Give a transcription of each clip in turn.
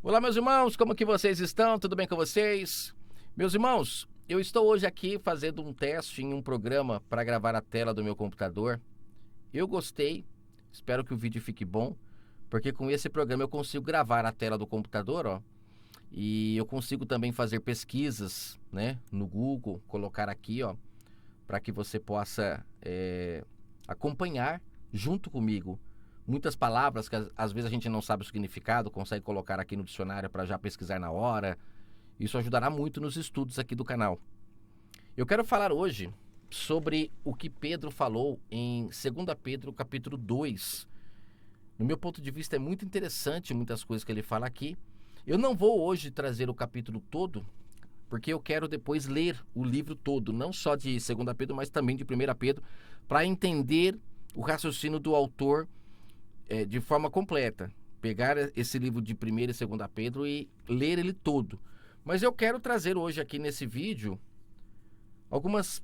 Olá, meus irmãos, como que vocês estão? Tudo bem com vocês? Meus irmãos, eu estou hoje aqui fazendo um teste em um programa para gravar a tela do meu computador. Eu gostei, espero que o vídeo fique bom, porque com esse programa eu consigo gravar a tela do computador, ó, e eu consigo também fazer pesquisas, né, no Google, colocar aqui, ó, para que você possa acompanhar junto comigo muitas palavras que às vezes a gente não sabe o significado, consegue colocar aqui no dicionário para já pesquisar na hora. Isso ajudará muito nos estudos aqui do canal. Eu quero falar hoje sobre o que Pedro falou em 2 Pedro capítulo 2. No meu ponto de vista é muito interessante muitas coisas que ele fala aqui. Eu não vou hoje trazer o capítulo todo, porque eu quero depois ler o livro todo, não só de 2 Pedro, mas também de 1 Pedro, para entender o raciocínio do autor de forma completa. Pegar esse livro de 1 e 2 Pedro e ler ele todo. Mas eu quero trazer hoje aqui nesse vídeo algumas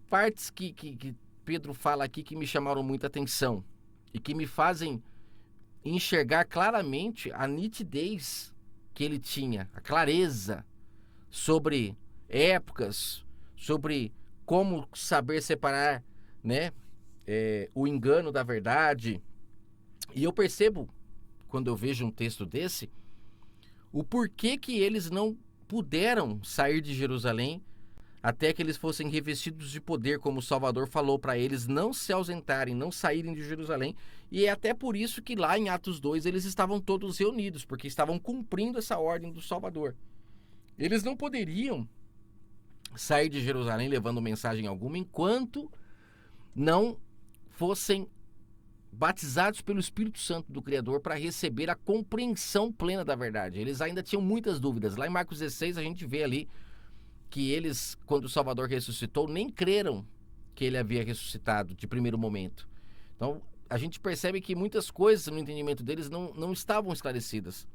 partes que Pedro fala aqui que me chamaram muita atenção e que me fazem enxergar claramente a nitidez que ele tinha, a clareza sobre épocas, sobre como saber separar, né, o engano da verdade. E eu percebo, quando eu vejo um texto desse, o porquê que eles não puderam sair de Jerusalém até que eles fossem revestidos de poder, como o Salvador falou para eles não se ausentarem, não saírem de Jerusalém. E é até por isso que lá em Atos 2 eles estavam todos reunidos, porque estavam cumprindo essa ordem do Salvador. Eles não poderiam sair de Jerusalém levando mensagem alguma enquanto não fossem batizados pelo Espírito Santo do Criador para receber a compreensão plena da verdade. Eles ainda tinham muitas dúvidas. Lá em Marcos 16 a gente vê ali que eles, quando o Salvador ressuscitou, nem creram que ele havia ressuscitado de primeiro momento. Então a gente percebe que muitas coisas no entendimento deles não estavam esclarecidas.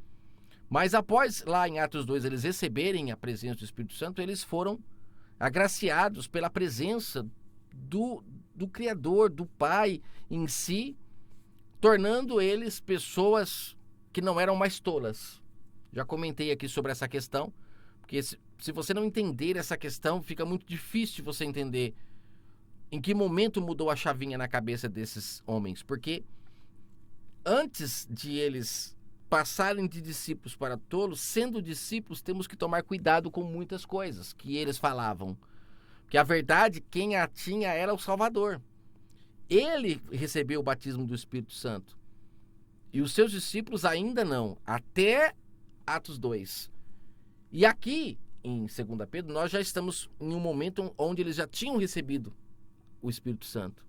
Mas após lá em Atos 2 eles receberem a presença do Espírito Santo, eles foram agraciados pela presença do Criador, do Pai em si, tornando eles pessoas que não eram mais tolas. Já comentei aqui sobre essa questão, porque se você não entender essa questão, fica muito difícil você entender em que momento mudou a chavinha na cabeça desses homens, porque antes de eles passarem de discípulos para tolos, sendo discípulos, temos que tomar cuidado com muitas coisas que eles falavam, porque a verdade, quem a tinha era o Salvador. Ele recebeu o batismo do Espírito Santo. E os seus discípulos ainda não, até Atos 2. E aqui, em 2 Pedro, nós já estamos em um momento onde eles já tinham recebido o Espírito Santo.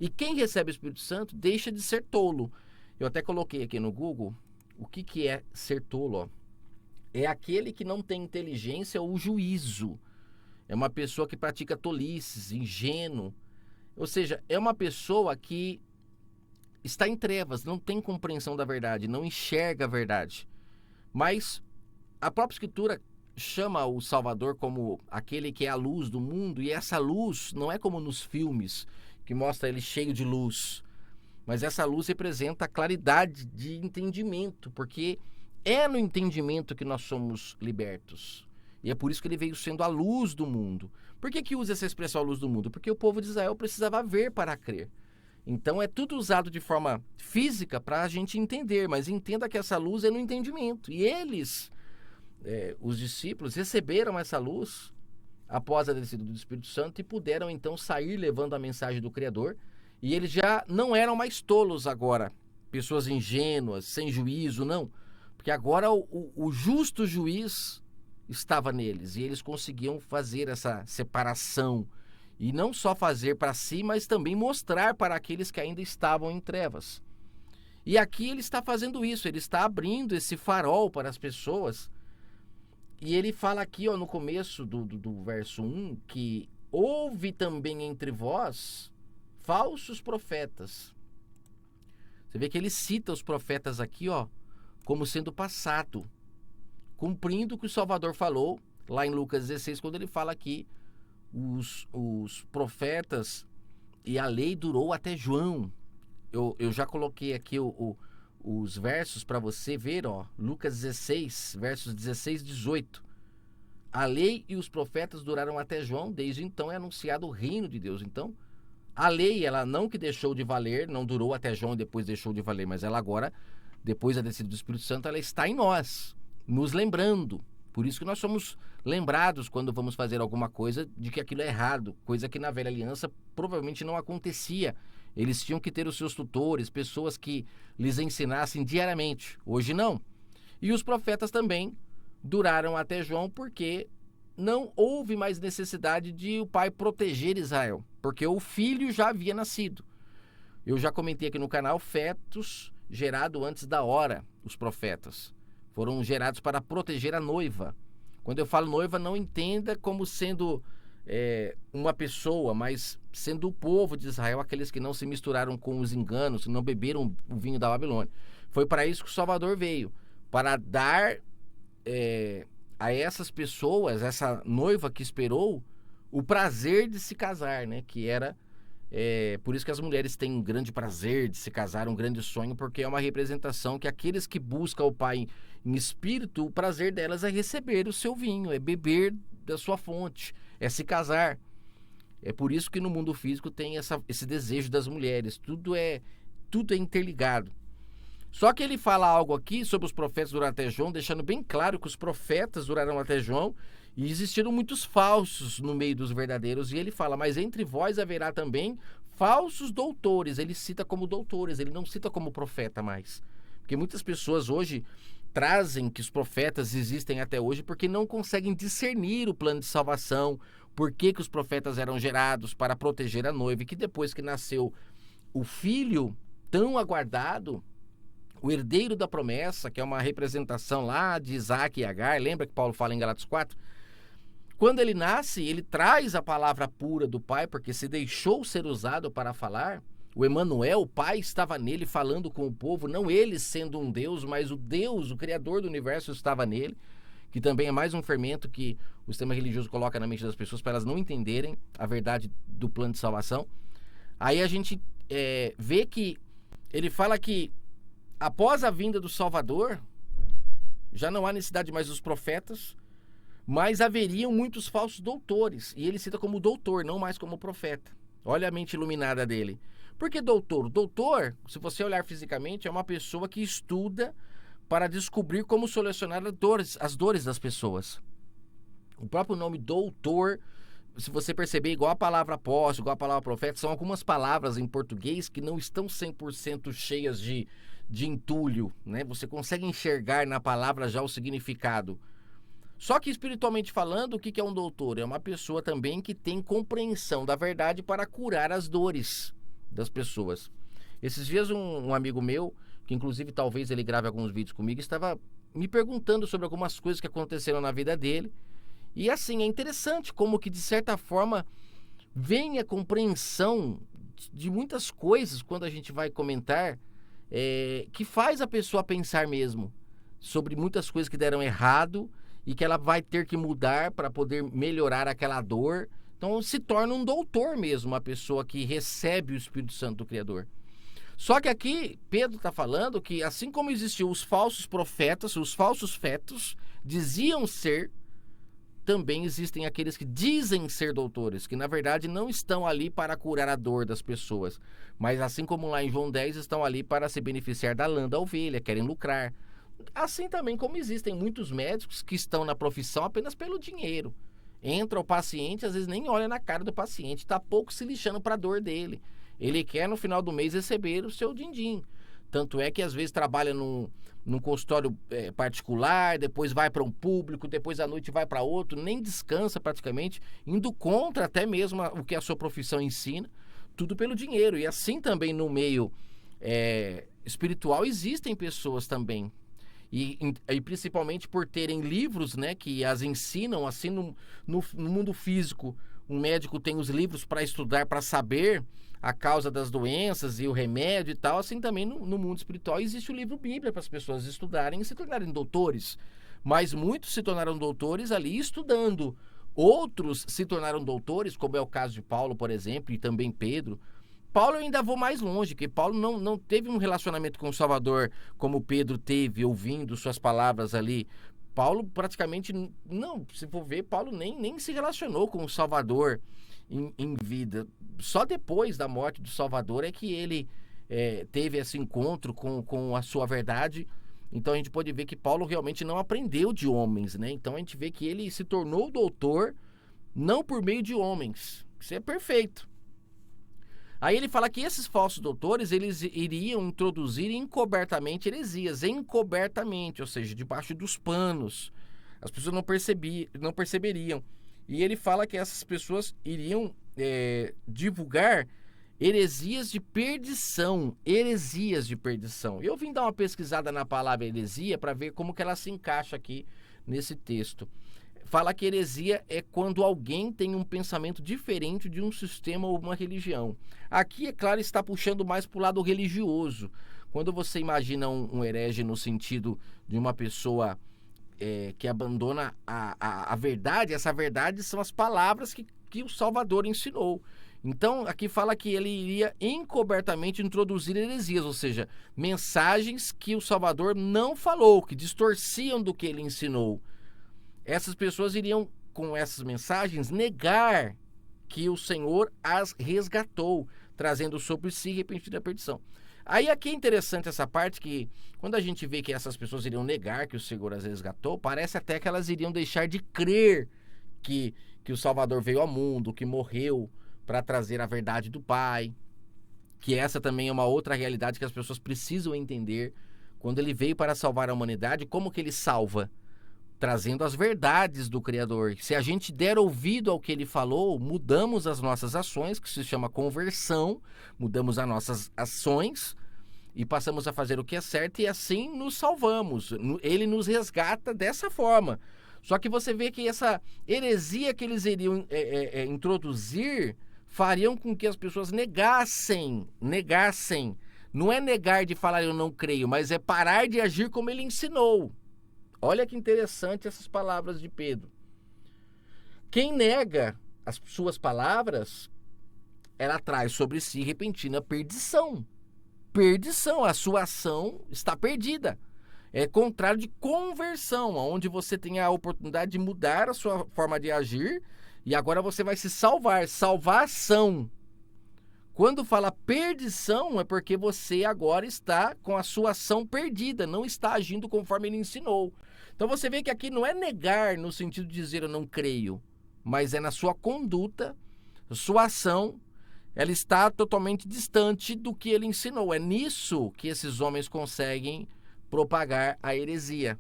E quem recebe o Espírito Santo deixa de ser tolo. Eu até coloquei aqui no Google o que é ser tolo. Ó. É aquele que não tem inteligência ou juízo. É uma pessoa que pratica tolices, ingênuo. Ou seja, é uma pessoa que está em trevas, não tem compreensão da verdade, não enxerga a verdade. Mas a própria Escritura chama o Salvador como aquele que é a luz do mundo, e essa luz não é como nos filmes, que mostra ele cheio de luz. Mas essa luz representa a claridade de entendimento, porque é no entendimento que nós somos libertos. E é por isso que ele veio sendo a luz do mundo. Por que usa essa expressão a luz do mundo? Porque o povo de Israel precisava ver para crer. Então é tudo usado de forma física para a gente entender, mas entenda que essa luz é no entendimento. E eles, os discípulos, receberam essa luz após a descida do Espírito Santo e puderam então sair levando a mensagem do Criador. E eles já não eram mais tolos agora, pessoas ingênuas, sem juízo, não. Porque agora o justo juiz estava neles e eles conseguiam fazer essa separação e não só fazer para si, mas também mostrar para aqueles que ainda estavam em trevas. E aqui ele está fazendo isso, ele está abrindo esse farol para as pessoas. E ele fala aqui, ó, no começo do verso 1 que houve também entre vós falsos profetas. Você vê que ele cita os profetas aqui, ó, como sendo passado, cumprindo o que o Salvador falou lá em Lucas 16, quando ele fala que os profetas e a lei durou até João. Eu já coloquei aqui o os versos para você ver, ó, Lucas 16, versos 16 e 18. A lei e os profetas duraram até João, desde então é anunciado o reino de Deus. Então, a lei, ela não que deixou de valer, não durou até João e depois deixou de valer, mas ela agora, depois da descida do Espírito Santo, ela está em nós, nos lembrando. Por isso que nós somos lembrados quando vamos fazer alguma coisa de que aquilo é errado, coisa que na velha aliança provavelmente não acontecia. Eles tinham que ter os seus tutores, pessoas que lhes ensinassem diariamente. Hoje não. E os profetas também duraram até João porque não houve mais necessidade de o pai proteger Israel, porque o filho já havia nascido. Eu já comentei aqui no canal, fetos gerados antes da hora, os profetas. Foram gerados para proteger a noiva. Quando eu falo noiva, não entenda como sendo uma pessoa, mas sendo o povo de Israel, aqueles que não se misturaram com os enganos, não beberam o vinho da Babilônia. Foi para isso que o Salvador veio, para dar a essas pessoas, essa noiva que esperou, o prazer de se casar, né? Que era, por isso que as mulheres têm um grande prazer de se casar, um grande sonho, porque é uma representação que aqueles que buscam o Pai em espírito, o prazer delas é receber o seu vinho, é beber da sua fonte, é se casar. É por isso que no mundo físico tem esse desejo das mulheres, tudo é interligado. Só que ele fala algo aqui sobre os profetas duraram até João, deixando bem claro que os profetas duraram até João e existiram muitos falsos no meio dos verdadeiros. E ele fala, mas entre vós haverá também falsos doutores. Ele cita como doutores, ele não cita como profeta mais. Porque muitas pessoas hoje trazem que os profetas existem até hoje porque não conseguem discernir o plano de salvação, por que os profetas eram gerados para proteger a noiva, e que depois que nasceu o filho tão aguardado, o herdeiro da promessa, que é uma representação lá de Isaac e Agar, lembra que Paulo fala em Galatas 4? Quando ele nasce, ele traz a palavra pura do Pai, porque se deixou ser usado para falar. O Emanuel, o Pai, estava nele falando com o povo, não ele sendo um Deus, mas o Deus, o Criador do universo, estava nele, que também é mais um fermento que o sistema religioso coloca na mente das pessoas para elas não entenderem a verdade do plano de salvação. Aí a gente vê que ele fala que após a vinda do Salvador, já não há necessidade mais dos profetas, mas haveriam muitos falsos doutores. E ele cita como doutor, não mais como profeta. Olha a mente iluminada dele. Por que doutor? Doutor, se você olhar fisicamente, é uma pessoa que estuda para descobrir como solucionar as dores das pessoas. O próprio nome doutor, se você perceber, igual a palavra apóstolo, igual a palavra profeta, são algumas palavras em português que não estão 100% cheias de entulho, né? Você consegue enxergar na palavra já o significado. Só que espiritualmente falando, o que é um doutor? É uma pessoa também que tem compreensão da verdade para curar as dores das pessoas. Esses dias um amigo meu, que inclusive talvez ele grave alguns vídeos comigo, estava me perguntando sobre algumas coisas que aconteceram na vida dele. E assim, é interessante como que de certa forma vem a compreensão de muitas coisas quando a gente vai comentar, que faz a pessoa pensar mesmo sobre muitas coisas que deram errado e que ela vai ter que mudar para poder melhorar aquela dor. Então se torna um doutor mesmo, uma pessoa que recebe o Espírito Santo do Criador. Só que aqui Pedro está falando que assim como existiam os falsos profetas, os falsos fetos, diziam ser, também existem aqueles que dizem ser doutores, que na verdade não estão ali para curar a dor das pessoas, mas assim como lá em João 10, estão ali para se beneficiar da lã da ovelha, querem lucrar. Assim também como existem muitos médicos que estão na profissão apenas pelo dinheiro. Entra o paciente, às vezes nem olha na cara do paciente, está pouco se lixando para a dor dele. Ele quer no final do mês receber o seu din-din. Tanto é que às vezes trabalha num consultório particular, depois vai para um público, depois à noite vai para outro, nem descansa praticamente, indo contra até mesmo o que a sua profissão ensina, tudo pelo dinheiro. E assim também no meio espiritual existem pessoas também. E principalmente por terem livros, né, que as ensinam, assim no mundo físico, um médico tem os livros para estudar, para saber a causa das doenças e o remédio e tal, assim também no mundo espiritual existe o livro Bíblia para as pessoas estudarem e se tornarem doutores. Mas muitos se tornaram doutores ali estudando. Outros se tornaram doutores, como é o caso de Paulo, por exemplo, e também Pedro, Paulo eu ainda vou mais longe, que Paulo não teve um relacionamento com o Salvador como Pedro teve, ouvindo suas palavras ali. Paulo praticamente, não, se for ver, Paulo nem se relacionou com o Salvador em vida. Só depois da morte do Salvador é que ele teve esse encontro com a sua verdade. Então a gente pode ver que Paulo realmente não aprendeu de homens, né? Então a gente vê que ele se tornou doutor não por meio de homens. Isso é perfeito. Aí ele fala que esses falsos doutores, eles iriam introduzir encobertamente heresias, encobertamente, ou seja, debaixo dos panos. As pessoas não perceberiam. E ele fala que essas pessoas iriam divulgar heresias de perdição. Heresias de perdição. Eu vim dar uma pesquisada na palavra heresia para ver como que ela se encaixa aqui nesse texto. Fala que heresia é quando alguém tem um pensamento diferente de um sistema ou uma religião. Aqui, é claro, está puxando mais para o lado religioso. Quando você imagina um herege no sentido de uma pessoa que abandona a verdade, essa verdade são as palavras que o Salvador ensinou. Então, aqui fala que ele iria encobertamente introduzir heresias, ou seja, mensagens que o Salvador não falou, que distorciam do que ele ensinou. Essas pessoas iriam, com essas mensagens, negar que o Senhor as resgatou, trazendo sobre si repentina perdição. Aí aqui é interessante essa parte que, quando a gente vê que essas pessoas iriam negar que o Senhor as resgatou, parece até que elas iriam deixar de crer que o Salvador veio ao mundo, que morreu para trazer a verdade do Pai, que essa também é uma outra realidade que as pessoas precisam entender. Quando ele veio para salvar a humanidade, como que ele salva? Trazendo as verdades do Criador. Se a gente der ouvido ao que ele falou, mudamos as nossas ações, que se chama conversão, mudamos as nossas ações e passamos a fazer o que é certo e assim nos salvamos. Ele nos resgata dessa forma. Só que você vê que essa heresia que eles iriam introduzir fariam com que as pessoas negassem. Não é negar de falar eu não creio, mas é parar de agir como ele ensinou. Olha que interessante essas palavras de Pedro. Quem nega as suas palavras, ela traz sobre si repentina perdição. Perdição, a sua ação está perdida. É contrário de conversão, onde você tem a oportunidade de mudar a sua forma de agir e agora você vai se salvar. Salvação. Quando fala perdição, é porque você agora está com a sua ação perdida, não está agindo conforme ele ensinou. Então você vê que aqui não é negar no sentido de dizer eu não creio, mas é na sua conduta, sua ação, ela está totalmente distante do que ele ensinou. É nisso que esses homens conseguem propagar a heresia.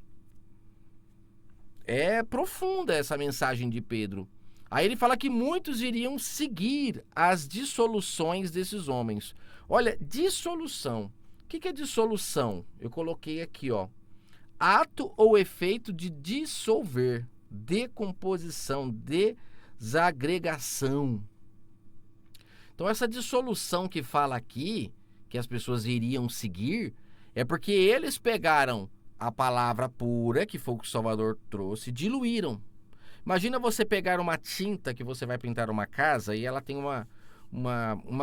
É profunda essa mensagem de Pedro. Aí ele fala que muitos iriam seguir as dissoluções desses homens. Olha, dissolução. O que é dissolução? Eu coloquei aqui, ó. Ato ou efeito de dissolver, decomposição, desagregação. Então essa dissolução que fala aqui, que as pessoas iriam seguir, é porque eles pegaram a palavra pura, que foi o que o Salvador trouxe, e diluíram. Imagina você pegar uma tinta que você vai pintar uma casa e ela tem uma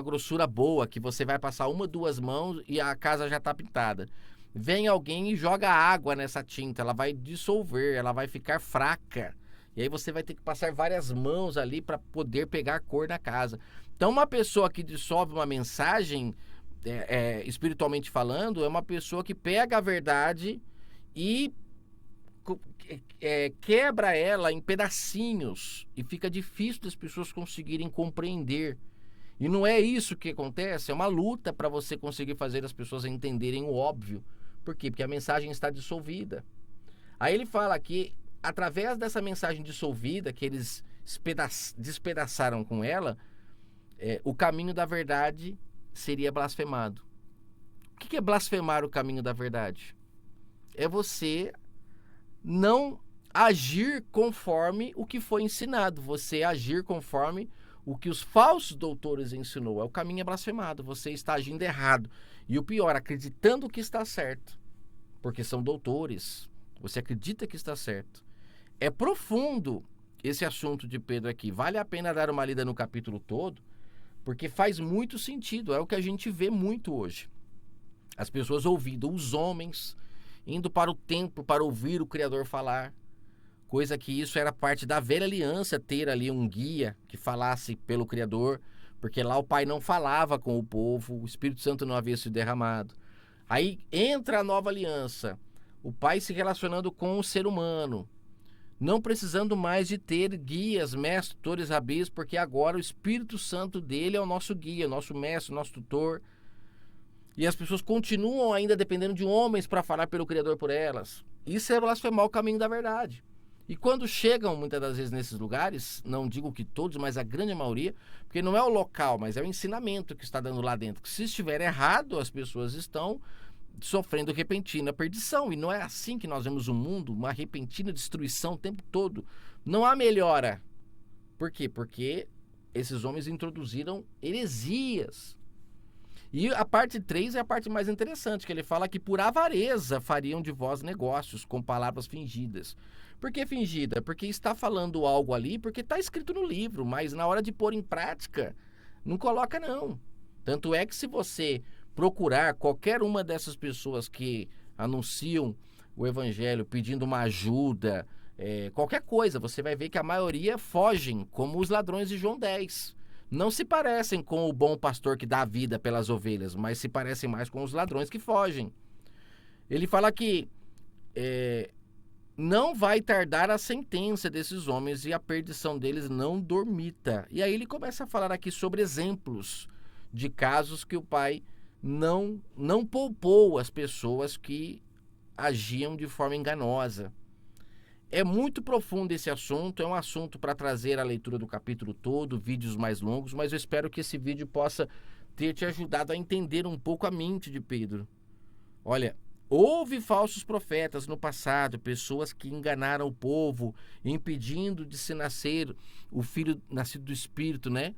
grossura boa, que você vai passar 1, 2 mãos e a casa já está pintada. Vem alguém e joga água nessa tinta, ela vai dissolver, ela vai ficar fraca. E aí você vai ter que passar várias mãos ali para poder pegar a cor da casa. Então uma pessoa que dissolve uma mensagem, espiritualmente falando, é uma pessoa que pega a verdade e quebra ela em pedacinhos e fica difícil das pessoas conseguirem compreender. E não é isso que acontece, é uma luta para você conseguir fazer as pessoas entenderem o óbvio. Por quê? Porque a mensagem está dissolvida. Aí ele fala que através dessa mensagem dissolvida, que eles despedaçaram com ela, o caminho da verdade seria blasfemado. O que é blasfemar o caminho da verdade? É você não agir conforme o que foi ensinado, você agir conforme o que os falsos doutores ensinou. O caminho é blasfemado, você está agindo errado. E o pior, acreditando que está certo, porque são doutores, você acredita que está certo. É profundo esse assunto de Pedro aqui, vale a pena dar uma lida no capítulo todo, Porque faz muito sentido, é o que a gente vê muito hoje. As pessoas ouvindo os homens, indo para o templo para ouvir o Criador falar, coisa que isso era parte da velha aliança, ter ali um guia que falasse pelo Criador, porque lá o Pai não falava com o povo, o Espírito Santo não havia sido derramado. Aí entra a nova aliança, o Pai se relacionando com o ser humano, não precisando mais de ter guias, mestres, tutores, rabis, porque agora o Espírito Santo dele é o nosso guia, nosso mestre, nosso tutor. E as pessoas continuam ainda dependendo de homens para falar pelo Criador por elas. Isso é blasfemar o caminho da verdade. E quando chegam muitas das vezes nesses lugares, não digo que todos, mas a grande maioria, porque não é o local, mas é o ensinamento que está dando lá dentro. Que se estiver errado, as pessoas estão sofrendo repentina perdição. E não é assim que nós vemos o mundo, uma repentina destruição o tempo todo. Não há melhora. Por quê? Porque esses homens introduziram heresias. E a parte 3 é a parte mais interessante, que ele fala que por avareza fariam de vós negócios com palavras fingidas. Por que fingida? Porque está falando algo ali, porque está escrito no livro, mas na hora de pôr em prática, não coloca não. Tanto é que se você procurar qualquer uma dessas pessoas que anunciam o evangelho pedindo uma ajuda, qualquer coisa, você vai ver que a maioria fogem, como os ladrões de João 10. Não se parecem com o bom pastor que dá a vida pelas ovelhas, mas se parecem mais com os ladrões que fogem. Ele fala que não vai tardar a sentença desses homens e a perdição deles não dormita. E aí ele começa a falar aqui sobre exemplos de casos que o Pai não poupou as pessoas que agiam de forma enganosa. É muito profundo esse assunto, é um assunto para trazer a leitura do capítulo todo, vídeos mais longos, mas eu espero que esse vídeo possa ter te ajudado a entender um pouco a mente de Pedro. Olha, houve falsos profetas no passado, pessoas que enganaram o povo, impedindo de se nascer o filho nascido do Espírito, né?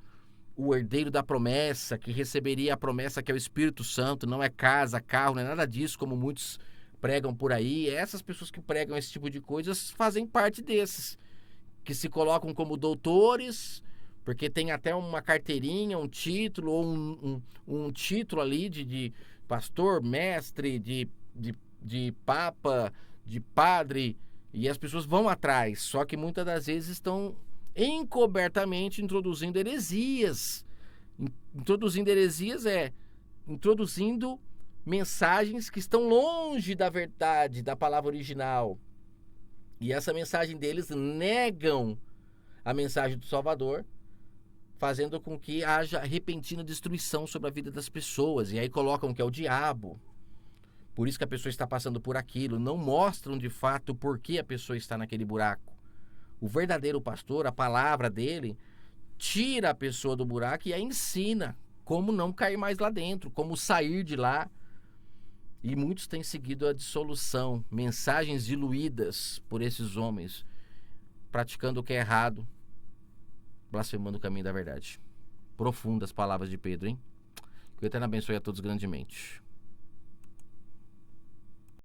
O herdeiro da promessa, que receberia a promessa que é o Espírito Santo, não é casa, carro, não é nada disso, como muitos pregam por aí. Essas pessoas que pregam esse tipo de coisas fazem parte desses, que se colocam como doutores, porque tem até uma carteirinha, um título, ou um título ali de pastor, mestre, de papa, de padre, e as pessoas vão atrás, só que muitas das vezes estão encobertamente introduzindo heresias. Introduzindo heresias introduzindo mensagens que estão longe da verdade, da palavra original. E essa mensagem deles negam a mensagem do Salvador, fazendo com que haja repentina destruição sobre a vida das pessoas. E aí colocam que é o diabo. Por isso que a pessoa está passando por aquilo. Não mostram de fato por que a pessoa está naquele buraco. O verdadeiro pastor, a palavra dele, tira a pessoa do buraco e a ensina como não cair mais lá dentro, como sair de lá. E muitos têm seguido a dissolução, mensagens diluídas por esses homens, praticando o que é errado, blasfemando o caminho da verdade. Profundas palavras de Pedro, hein? Que o Eterno abençoe a todos grandemente.